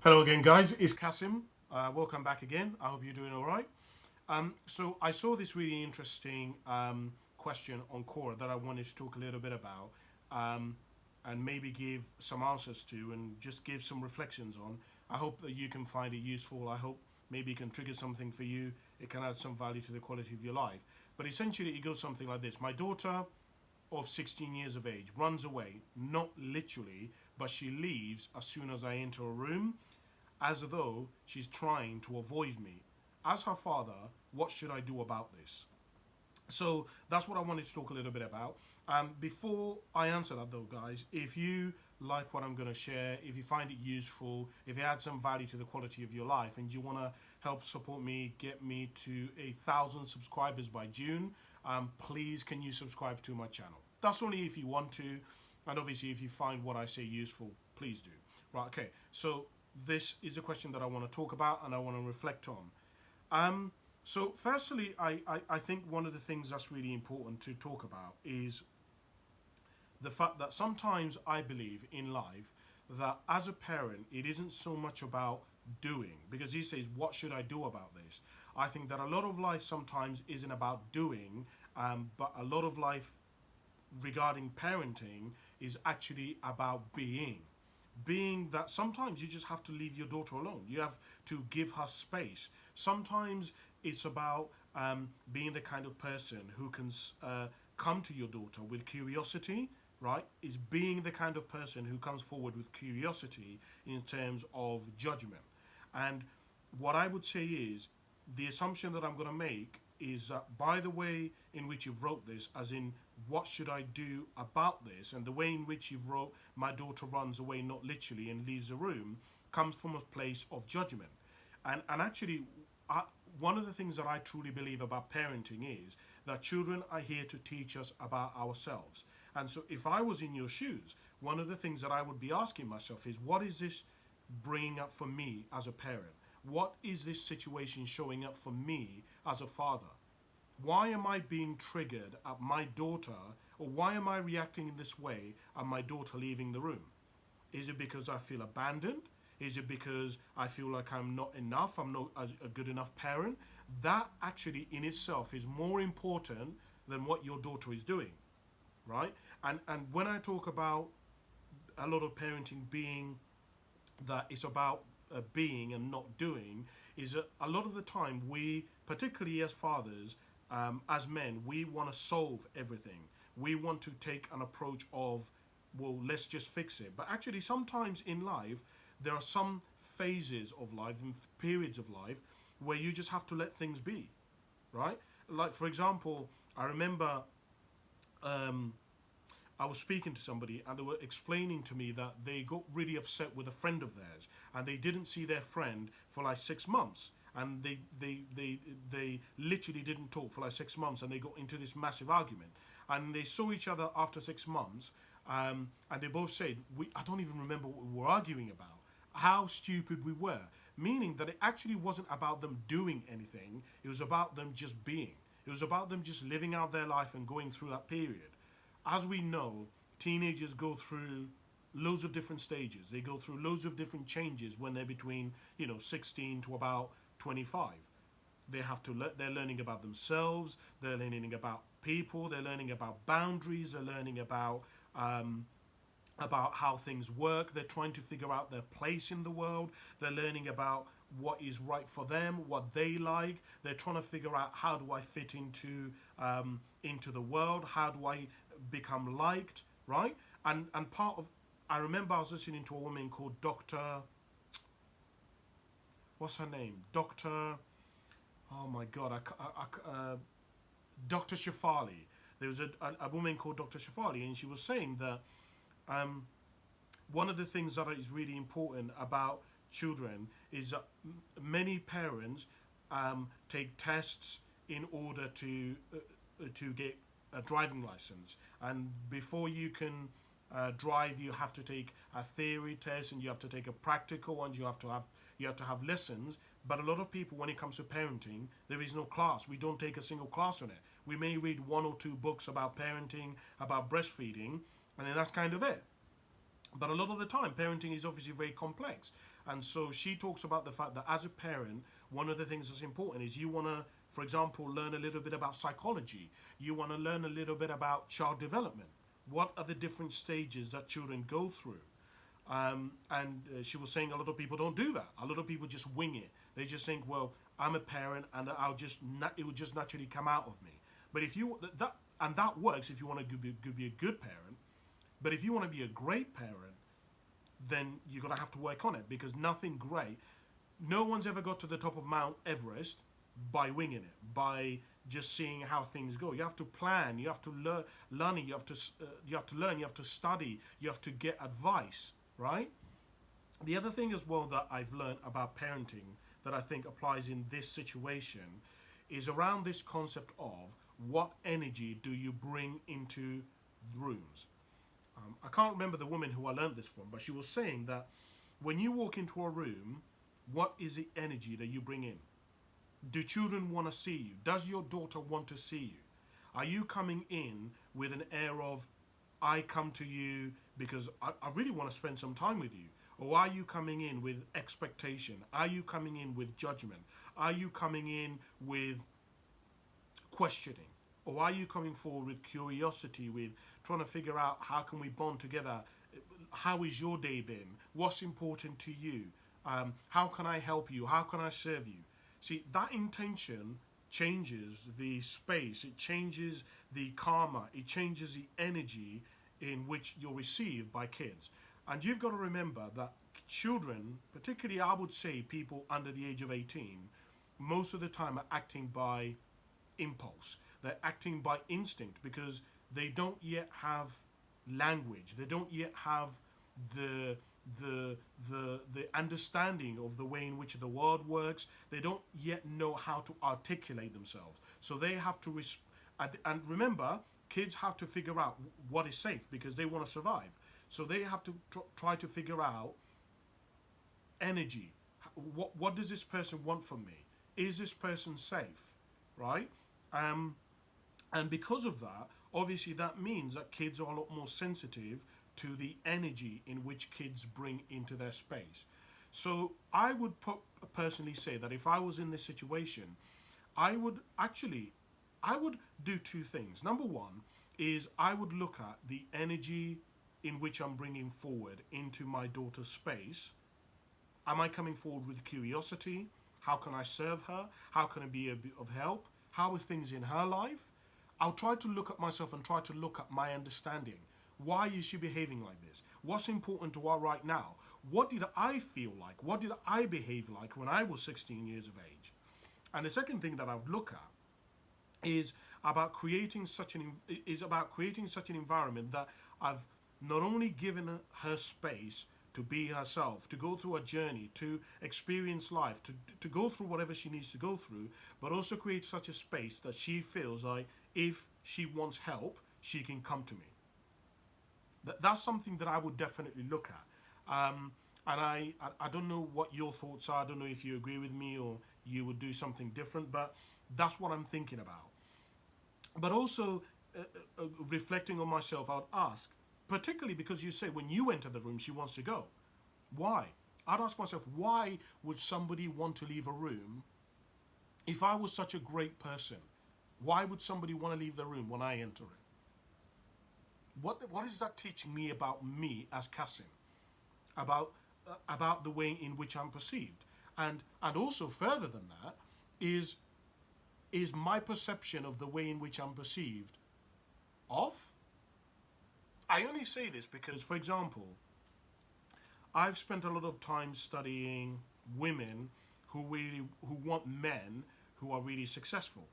Hello again, guys. It's Kasim. Welcome back again. I hope you're doing all right. So I saw this really interesting question on Quora that I wanted to talk a little bit about, um, and maybe give some answers to, and just give some reflections on. I hope that you can find it useful. I hope maybe it can trigger something for you. It can add some value to the quality of your life. But essentially, it goes something like this: My daughter of 16 years of age runs away, not literally, but she leaves as soon as I enter a room as though she's trying to avoid me. As her father, what should I do about this? So that's what I wanted to talk a little bit about. Before I answer that, though, guys, if you like what I'm going to share, if you find it useful, if it adds some value to the quality of your life, and you want to help support me, get me to 1,000 subscribers by June, please can you subscribe to my channel? That's only if you want to, and obviously if you find what I say useful, please do. Right, okay. So this is a question that I want to talk about and I want to reflect on. So, firstly, I think one of the things that's really important to talk about is the fact that sometimes I believe in life that as a parent, it isn't so much about doing, because he says, what should I do about this? I think that a lot of life sometimes isn't about doing, but a lot of life regarding parenting is actually about being that sometimes you just have to leave your daughter alone. You have to give her space. Sometimes it's about being the kind of person who can come to your daughter with curiosity, right? Is being the kind of person who comes forward with curiosity in terms of judgment. And what I would say is the assumption that I'm going to make is that by the way in which you've wrote this, as in what should I do about this, and the way in which you've wrote my daughter runs away, not literally, and leaves the room, comes from a place of judgment. And actually, I, one of the things that I truly believe about parenting is that children are here to teach us about ourselves. And so, if I was in your shoes, one of the things that I would be asking myself is, what is this bringing up for me as a parent? What is this situation showing up for me as a father? Why am I being triggered at my daughter, or why am I reacting in this way at my daughter leaving the room? Is it because I feel abandoned? Is it because I feel like I'm not enough? I'm not a good enough parent? That actually in itself is more important than what your daughter is doing, right? And when I talk about a lot of parenting being that it's about being and not doing, is that a lot of the time we, particularly as fathers, as men, we want to solve everything. We want to take an approach of, well, let's just fix it. But actually, sometimes in life, there are some phases of life and periods of life where you just have to let things be, right? Like, for example, I remember um, I was speaking to somebody and they were explaining to me that they got really upset with a friend of theirs and they didn't see their friend for like 6 months. And they literally didn't talk for like 6 months, and they got into this massive argument. And they saw each other after 6 months, and they both said, I don't even remember what we were arguing about, how stupid we were. Meaning that it actually wasn't about them doing anything, it was about them just being. It was about them just living out their life and going through that period. As we know, teenagers go through loads of different stages. They go through loads of different changes when they're between, 16 to about 25. They have to they're learning about themselves, they're learning about people, they're learning about boundaries, they're learning about how things work. They're trying to figure out their place in the world. They're learning about what is right for them, what they like. They're trying to figure out, how do I fit into the world? How do I become liked? Right? And part of, I remember I was listening to a woman called Doctor. What's her name? Doctor. Oh my God! Doctor Shafali. There was a woman called Doctor Shafali, and she was saying that um, one of the things that is really important about children is that many parents take tests in order to get a driving license, and before you can drive, you have to take a theory test, and you have to take a practical, and you have to have lessons. But a lot of people, when it comes to parenting, there is no class. We don't take a single class on it. We may read one or two books about parenting, about breastfeeding, and then that's kind of it. But a lot of the time, parenting is obviously very complex. And so she talks about the fact that as a parent, one of the things that's important is you want to, for example, learn a little bit about psychology. You want to learn a little bit about child development. What are the different stages that children go through? And she was saying a lot of people don't do that. A lot of people just wing it. They just think, well, I'm a parent, and it will just naturally come out of me. But if you that and that works if you want to be a good parent. But if you want to be a great parent, then you're gonna have to work on it, because nothing great. No one's ever got to the top of Mount Everest by winging it, by just seeing how things go. You have to plan. You have to learning. You have to learn. You have to study. You have to get advice. Right? The other thing as well that I've learned about parenting that I think applies in this situation is around this concept of what energy do you bring into rooms. I can't remember the woman who I learned this from, but she was saying that when you walk into a room, what is the energy that you bring in? Do children want to see you? Does your daughter want to see you? Are you coming in with an air of, I come to you because I really want to spend some time with you? Or are you coming in with expectation? Are you coming in with judgment? Are you coming in with questioning? Or are you coming forward with curiosity, with trying to figure out how can we bond together? How is your day been? What's important to you? How can I help you? How can I serve you? See, that intention changes the space. It changes the karma. It changes the energy in which you're received by kids. And you've got to remember that children, particularly I would say people under the age of 18, most of the time are acting by impulse. They're acting by instinct because they don't yet have language. They don't yet have the understanding of the way in which the world works. They don't yet know how to articulate themselves. So they have to and remember, kids have to figure out what is safe because they want to survive. So they have to try to figure out energy. What does this person want from me? Is this person safe? Right? And because of that, obviously that means that kids are a lot more sensitive to the energy in which kids bring into their space. So I would personally say that if I was in this situation, I would do two things. Number one is I would look at the energy in which I'm bringing forward into my daughter's space. Am I coming forward with curiosity? How can I serve her? How can I be of help? How are things in her life? I'll try to look at myself and try to look at my understanding. Why is she behaving like this? What's important to her right now? What did I feel like? What did I behave like when I was 16 years of age? And the second thing that I would look at is about creating such an environment that I've not only given her space to be herself, to go through a journey, to experience life, to go through whatever she needs to go through, but also create such a space that she feels like if she wants help, she can come to me. That's something that I would definitely look at. And I don't know what your thoughts are. I don't know if you agree with me or you would do something different, but that's what I'm thinking about. But also reflecting on myself, I would ask, particularly because you say when you enter the room, she wants to go. Why? I'd ask myself, why would somebody want to leave a room if I was such a great person? Why would somebody want to leave the room when I enter it? What is that teaching me about me as Kasim? About the way in which I'm perceived, and also further than that is my perception of the way in which I'm perceived off? I only say this because, for example, I've spent a lot of time studying women who want men who are really successful,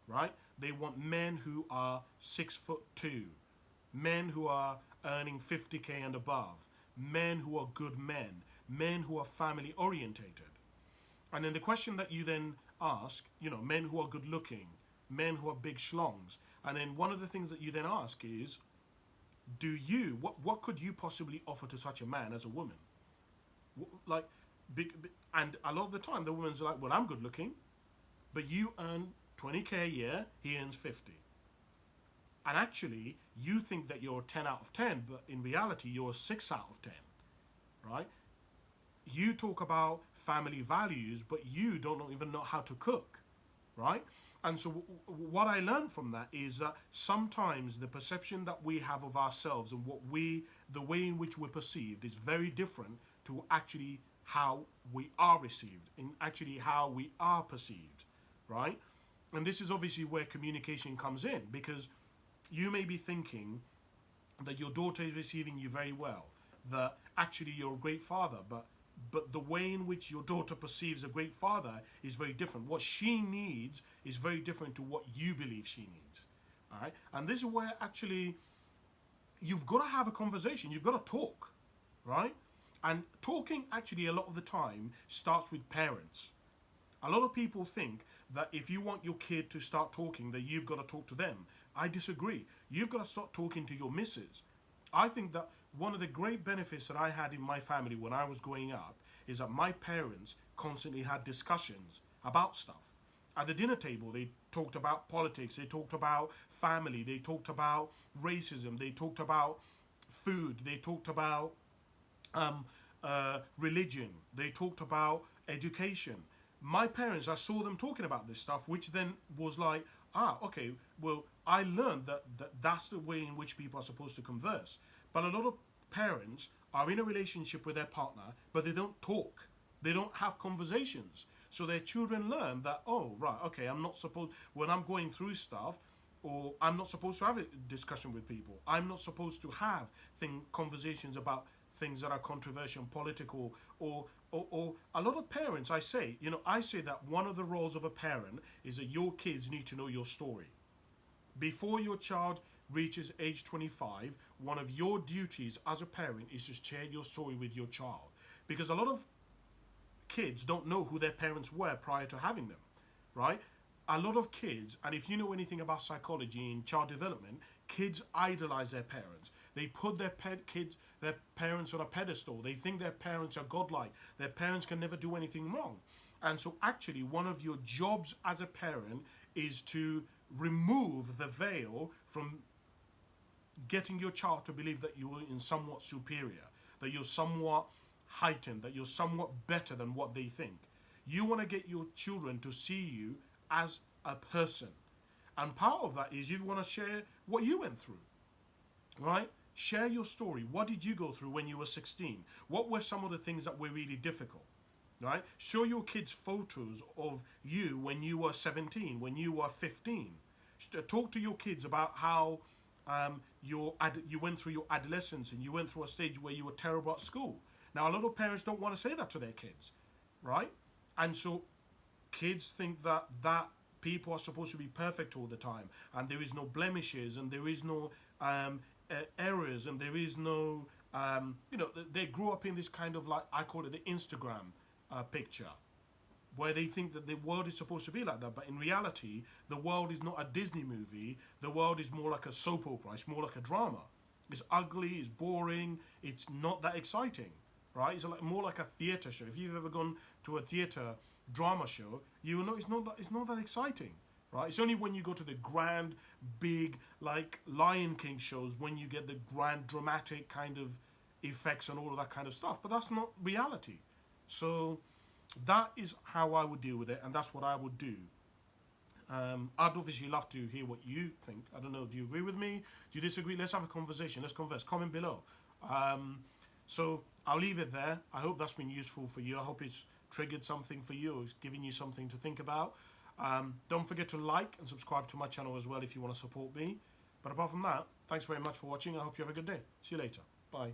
right? They want men who are 6'2", men who are earning 50k and above, men who are good men who are family orientated. And then the question that you then ask, men who are good looking, men who are big schlongs. And then one of the things that you then ask is, what could you possibly offer to such a man as a woman? And a lot of the time the woman's like, well, I'm good looking, but you earn 20k a year, he earns 50. And actually, you think that you're a 10 out of 10, but in reality, you're a 6 out of 10, right? you talk about family values, but you don't even know how to cook, right? And so, what I learned from that is that sometimes the perception that we have of ourselves and the way in which we're perceived is very different to actually how we are received and actually how we are perceived, right? And this is obviously where communication comes in, because you may be thinking that your daughter is receiving you very well, that actually you're a great father, but the way in which your daughter perceives a great father is very different. What she needs is very different to what you believe she needs. All right, and this is where actually you've got to have a conversation. You've got to talk, right? And talking actually a lot of the time starts with parents. A lot of people think that if you want your kid to start talking, that you've got to talk to them. I disagree. You've got to start talking to your missus. I think that one of the great benefits that I had in my family when I was growing up is that my parents constantly had discussions about stuff. At the dinner table, they talked about politics, they talked about family, they talked about racism, they talked about food, they talked about religion, they talked about education. My parents, I saw them talking about this stuff, which then was like, okay, well, I learned that's the way in which people are supposed to converse. But a lot of parents are in a relationship with their partner, but they don't talk. They don't have conversations. So their children learn that, oh, right, okay, I'm not supposed, when I'm going through stuff, or I'm not supposed to have a discussion with people. I'm not supposed to have conversations about things that are controversial, political, or a lot of parents, I say that one of the roles of a parent is that your kids need to know your story. Before your child reaches age 25, one of your duties as a parent is to share your story with your child. Because a lot of kids don't know who their parents were prior to having them, right? A lot of kids, and if you know anything about psychology and child development, kids idolize their parents. They put their parents on a pedestal. They think their parents are godlike. Their parents can never do anything wrong. And so actually one of your jobs as a parent is to remove the veil from getting your child to believe that you're in somewhat superior, that you're somewhat heightened, that you're somewhat better than what they think. You want to get your children to see you as a person. And part of that is you want to share what you went through, right? Share your story. What did you go through when you were 16? What were some of the things that were really difficult, right? Show your kids photos of you when you were 17, when you were 15. Talk to your kids about how you went through your adolescence and you went through a stage where you were terrible at school. Now, a lot of parents don't want to say that to their kids, right? And so kids think that people are supposed to be perfect all the time, and there is no blemishes, and there is no errors, and there is no they grew up in this kind of, like, I call it the Instagram picture, where they think that the world is supposed to be like that. But in reality, the world is not a Disney movie. The world is more like a soap opera. It's more like a drama. It's ugly, it's boring, it's not that exciting, right? It's more like a theatre show. If you've ever gone to a theatre drama show, you will know it's not that exciting, right? It's only when you go to the grand, big, like Lion King shows when you get the grand, dramatic kind of effects and all of that kind of stuff. But that's not reality. So that is how I would deal with it, and that's what I would do. I'd obviously love to hear what you think. I don't know, do you agree with me? Do you disagree? Let's have a conversation. Let's converse. Comment below. So I'll leave it there. I hope that's been useful for you. I hope it's triggered something for you. It's giving you something to think about. Don't forget to like and subscribe to my channel as well if you want to support me. But apart from that, thanks very much for watching. I hope you have a good day. See you later. Bye.